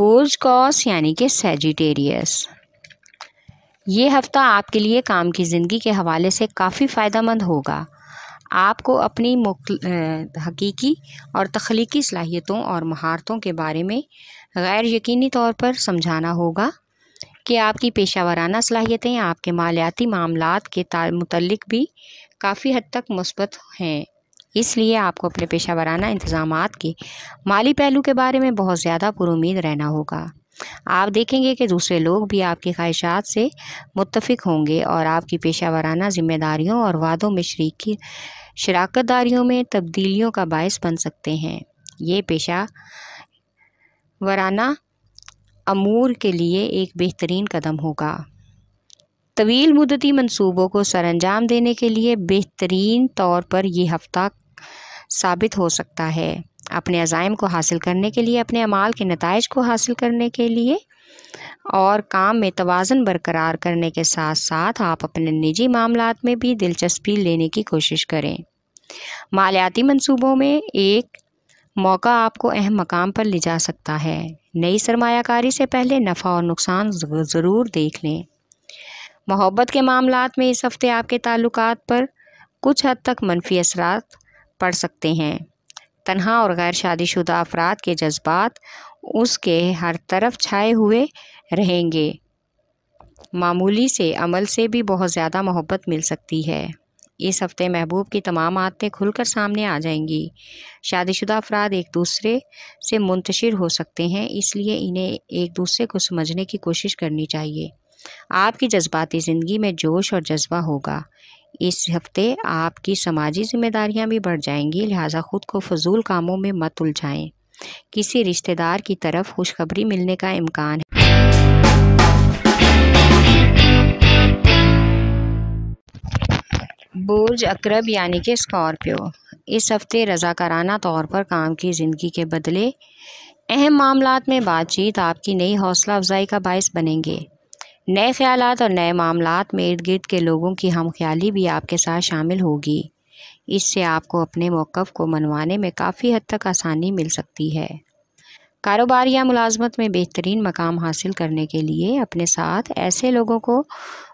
برج قوس یعنی کہ سیجیٹیریس، یہ ہفتہ آپ کے لیے کام کی زندگی کے حوالے سے کافی فائدہ مند ہوگا۔ آپ کو اپنی حقیقی اور تخلیقی صلاحیتوں اور مہارتوں کے بارے میں غیر یقینی طور پر سمجھانا ہوگا کہ آپ کی پیشہ ورانہ صلاحیتیں آپ کے مالیاتی معاملات کے متعلق بھی کافی حد تک مثبت ہیں۔ اس لیے آپ کو اپنے پیشہ ورانہ انتظامات کے مالی پہلو کے بارے میں بہت زیادہ پرامید رہنا ہوگا۔ آپ دیکھیں گے کہ دوسرے لوگ بھی آپ کی خواہشات سے متفق ہوں گے اور آپ کی پیشہ ورانہ ذمہ داریوں اور وعدوں میں شراکت داریوں میں تبدیلیوں کا باعث بن سکتے ہیں۔ یہ پیشہ ورانہ امور کے لیے ایک بہترین قدم ہوگا۔ طویل مدتی منصوبوں کو سر انجام دینے کے لیے بہترین طور پر یہ ہفتہ ثابت ہو سکتا ہے۔ اپنے عزائم کو حاصل کرنے کے لیے، اپنے اعمال کے نتائج کو حاصل کرنے کے لیے اور کام میں توازن برقرار کرنے کے ساتھ ساتھ آپ اپنے نجی معاملات میں بھی دلچسپی لینے کی کوشش کریں۔ مالیاتی منصوبوں میں ایک موقع آپ کو اہم مقام پر لے جا سکتا ہے۔ نئی سرمایہ کاری سے پہلے نفع اور نقصان ضرور دیکھ لیں۔ محبت کے معاملات میں اس ہفتے آپ کے تعلقات پر کچھ حد تک منفی اثرات پڑ سکتے ہیں۔ تنہا اور غیر شادی شدہ افراد کے جذبات اس کے ہر طرف چھائے ہوئے رہیں گے۔ معمولی سے عمل سے بھی بہت زیادہ محبت مل سکتی ہے۔ اس ہفتے محبوب کی تمام عادتیں کھل کر سامنے آ جائیں گی۔ شادی شدہ افراد ایک دوسرے سے منتشر ہو سکتے ہیں، اس لیے انہیں ایک دوسرے کو سمجھنے کی کوشش کرنی چاہیے۔ آپ کی جذباتی زندگی میں جوش اور جذبہ ہوگا۔ اس ہفتے آپ کی سماجی ذمہ داریاں بھی بڑھ جائیں گی، لہٰذا خود کو فضول کاموں میں مت الجھائیں۔ کسی رشتہ دار کی طرف خوشخبری ملنے کا امکان ہے۔ برج عقرب یعنی کہ اسکارپیو، اس ہفتے رضاکارانہ طور پر کام کی زندگی کے بدلے اہم معاملات میں بات چیت آپ کی نئی حوصلہ افزائی کا باعث بنیں گے۔ نئے خیالات اور نئے معاملات میں ارد گرد کے لوگوں کی ہم خیالی بھی آپ کے ساتھ شامل ہوگی۔ اس سے آپ کو اپنے موقف کو منوانے میں کافی حد تک آسانی مل سکتی ہے۔ کاروبار یا ملازمت میں بہترین مقام حاصل کرنے کے لیے اپنے ساتھ ایسے لوگوں کو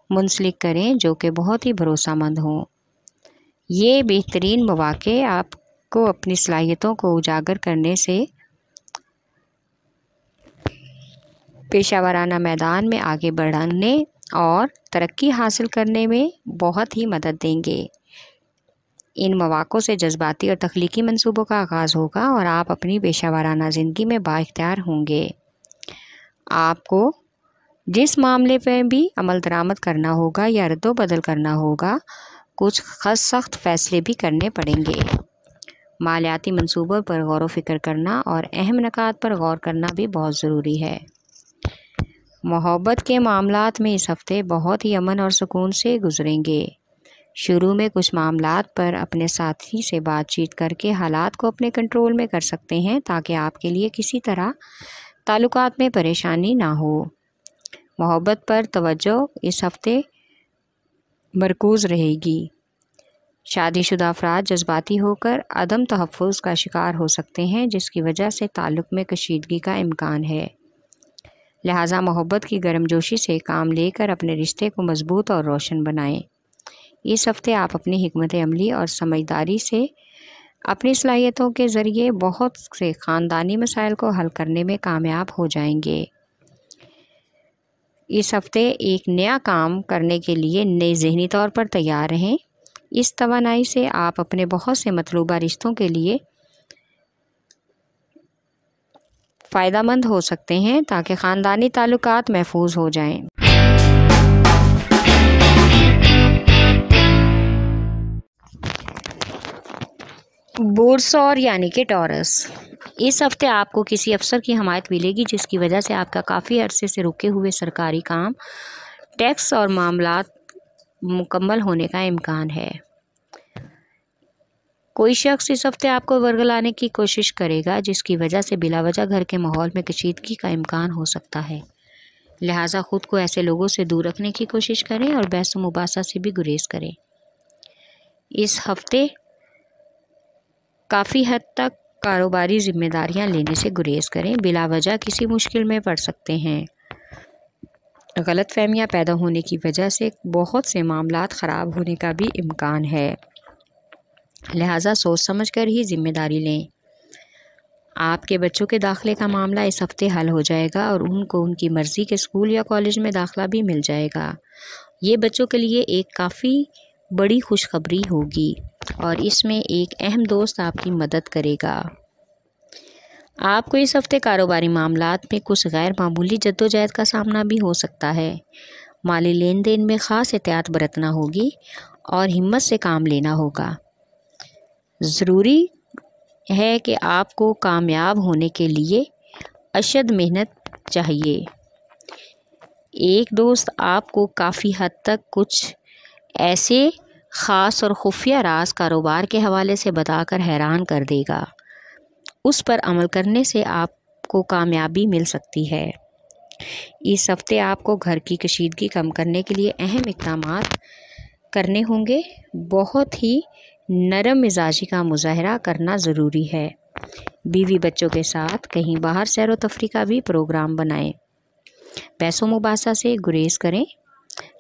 منسلک کریں جو کہ بہت ہی بھروسہ مند ہوں۔ یہ بہترین مواقع آپ کو اپنی صلاحیتوں کو اجاگر کرنے سے پیشہ ورانہ میدان میں آگے بڑھنے اور ترقی حاصل کرنے میں بہت ہی مدد دیں گے۔ ان مواقعوں سے جذباتی اور تخلیقی منصوبوں کا آغاز ہوگا اور آپ اپنی پیشہ ورانہ زندگی میں بااختیار ہوں گے۔ آپ کو جس معاملے پہ بھی عمل درآمد کرنا ہوگا یا رد و بدل کرنا ہوگا، کچھ سخت فیصلے بھی کرنے پڑیں گے۔ مالیاتی منصوبوں پر غور و فکر کرنا اور اہم نکات پر غور کرنا بھی بہت ضروری ہے۔ محبت کے معاملات میں اس ہفتے بہت ہی امن اور سکون سے گزریں گے۔ شروع میں کچھ معاملات پر اپنے ساتھی سے بات چیت کر کے حالات کو اپنے کنٹرول میں کر سکتے ہیں تاکہ آپ کے لیے کسی طرح تعلقات میں پریشانی نہ ہو۔ محبت پر توجہ اس ہفتے مرکوز رہے گی۔ شادی شدہ افراد جذباتی ہو کر عدم تحفظ کا شکار ہو سکتے ہیں، جس کی وجہ سے تعلق میں کشیدگی کا امکان ہے۔ لہٰذا محبت کی گرم جوشی سے کام لے کر اپنے رشتے کو مضبوط اور روشن بنائیں۔ اس ہفتے آپ اپنی حکمت عملی اور سمجھداری سے اپنی صلاحیتوں کے ذریعے بہت سے خاندانی مسائل کو حل کرنے میں کامیاب ہو جائیں گے۔ اس ہفتے ایک نیا کام کرنے کے لیے نئے ذہنی طور پر تیار رہیں۔ اس توانائی سے آپ اپنے بہت سے مطلوبہ رشتوں کے لیے فائدہ مند ہو سکتے ہیں تاکہ خاندانی تعلقات محفوظ ہو جائیں۔ بورسور یعنی کہ ٹورس، اس ہفتے آپ کو کسی افسر کی حمایت ملے گی جس کی وجہ سے آپ کا کافی عرصے سے رکے ہوئے سرکاری کام، ٹیکس اور معاملات مکمل ہونے کا امکان ہے۔ کوئی شخص اس ہفتے آپ کو ورگلانے کی کوشش کرے گا جس کی وجہ سے بلا وجہ گھر کے ماحول میں کشیدگی کا امکان ہو سکتا ہے۔ لہٰذا خود کو ایسے لوگوں سے دور رکھنے کی کوشش کریں اور بحث و مباحثہ سے بھی گریز کریں۔ اس ہفتے کافی حد تک کاروباری ذمہ داریاں لینے سے گریز کریں، بلا وجہ کسی مشکل میں پڑ سکتے ہیں۔ غلط فہمیاں پیدا ہونے کی وجہ سے بہت سے معاملات خراب ہونے کا بھی امکان ہے، لہٰذا سوچ سمجھ کر ہی ذمہ داری لیں۔ آپ کے بچوں کے داخلے کا معاملہ اس ہفتے حل ہو جائے گا اور ان کو ان کی مرضی کے اسکول یا کالج میں داخلہ بھی مل جائے گا۔ یہ بچوں کے لیے ایک کافی بڑی خوشخبری ہوگی اور اس میں ایک اہم دوست آپ کی مدد کرے گا۔ آپ کو اس ہفتے کاروباری معاملات میں کچھ غیر معمولی جدوجہد کا سامنا بھی ہو سکتا ہے۔ مالی لین دین میں خاص احتیاط برتنا ہوگی اور ہمت سے کام لینا ہوگا۔ ضروری ہے کہ آپ کو کامیاب ہونے کے لیے اشد محنت چاہیے۔ ایک دوست آپ کو کافی حد تک کچھ ایسے خاص اور خفیہ راز کاروبار کے حوالے سے بتا کر حیران کر دے گا۔ اس پر عمل کرنے سے آپ کو کامیابی مل سکتی ہے۔ اس ہفتے آپ کو گھر کی کشیدگی کم کرنے کے لیے اہم اقدامات کرنے ہوں گے۔ بہت ہی نرم مزاجی کا مظاہرہ کرنا ضروری ہے۔ بیوی بچوں کے ساتھ کہیں باہر سیر و تفریح کا بھی پروگرام بنائیں۔ بحث و مباحثہ سے گریز کریں۔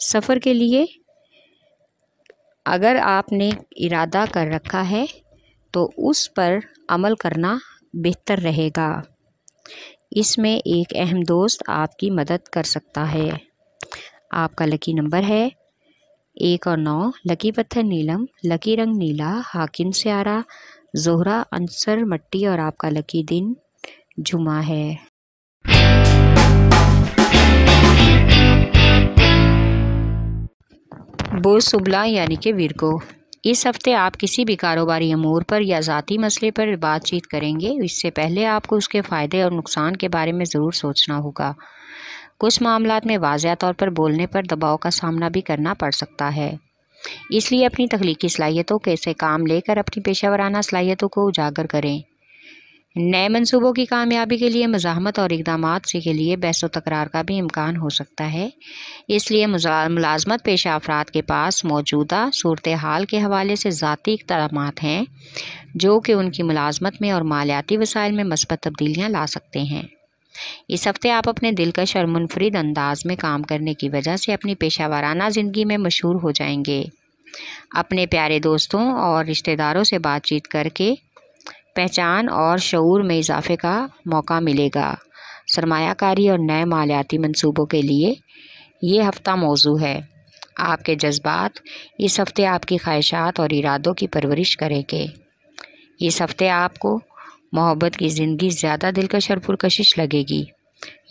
سفر کے لیے اگر آپ نے ارادہ کر رکھا ہے تو اس پر عمل کرنا بہتر رہے گا۔ اس میں ایک اہم دوست آپ کی مدد کر سکتا ہے۔ آپ کا لکی نمبر ہے 1 اور 9، لکی پتھر نیلم، لکی رنگ نیلا، حاکم سیارہ زہرہ عنصر مٹی اور آپ کا لکی دن جمعہ ہے۔ بوز سبلا یعنی کہ ورگو، اس ہفتے آپ کسی بھی کاروباری امور پر یا ذاتی مسئلے پر بات چیت کریں گے۔ اس سے پہلے آپ کو اس کے فائدے اور نقصان کے بارے میں ضرور سوچنا ہوگا۔ کچھ معاملات میں واضح طور پر بولنے پر دباؤ کا سامنا بھی کرنا پڑ سکتا ہے، اس لیے اپنی تخلیقی صلاحیتوں سے کام لے کر اپنی پیشہ ورانہ صلاحیتوں کو اجاگر کریں۔ نئے منصوبوں کی کامیابی کے لیے مزاحمت اور اقدامات کے لیے بحث و تکرار کا بھی امکان ہو سکتا ہے، اس لیے ملازمت پیشہ افراد کے پاس موجودہ صورتحال کے حوالے سے ذاتی اقدامات ہیں جو کہ ان کی ملازمت میں اور مالیاتی وسائل میں مثبت تبدیلیاں لا سکتے ہیں۔ اس ہفتے آپ اپنے دلکش اور منفرد انداز میں کام کرنے کی وجہ سے اپنی پیشہ ورانہ زندگی میں مشہور ہو جائیں گے۔ اپنے پیارے دوستوں اور رشتہ داروں سے بات چیت کر کے پہچان اور شعور میں اضافے کا موقع ملے گا۔ سرمایہ کاری اور نئے مالیاتی منصوبوں کے لیے یہ ہفتہ موزوں ہے۔ آپ کے جذبات اس ہفتے آپ کی خواہشات اور ارادوں کی پرورش کریں گے۔ اس ہفتے آپ کو محبت کی زندگی زیادہ دلکش اور پرکشش لگے گی،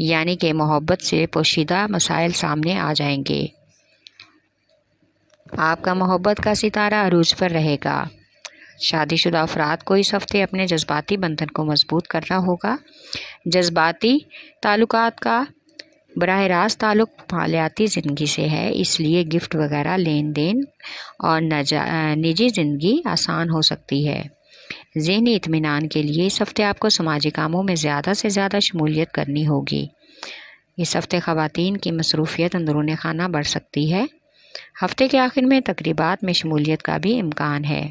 یعنی کہ محبت سے پوشیدہ مسائل سامنے آ جائیں گے۔ آپ کا محبت کا ستارہ عروج پر رہے گا۔ شادی شدہ افراد کو اس ہفتے اپنے جذباتی بندھن کو مضبوط کرنا ہوگا۔ جذباتی تعلقات کا براہ راست تعلق مالیاتی زندگی سے ہے، اس لیے گفٹ وغیرہ لین دین اور نجی زندگی آسان ہو سکتی ہے۔ ذہنی اطمینان کے لیے اس ہفتے آپ کو سماجی کاموں میں زیادہ سے زیادہ شمولیت کرنی ہوگی۔ اس ہفتے خواتین کی مصروفیت اندرون خانہ بڑھ سکتی ہے۔ ہفتے کے آخر میں تقریبات میں شمولیت کا بھی امکان ہے۔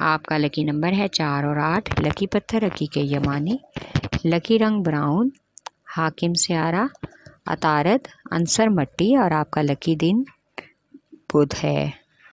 آپ کا لکی نمبر ہے 4 اور 8، لکی پتھر حقیق یمانی، لکی رنگ براؤن، حاکم سیارہ عطارد عنصر مٹی اور آپ کا لکی دن بدھ ہے۔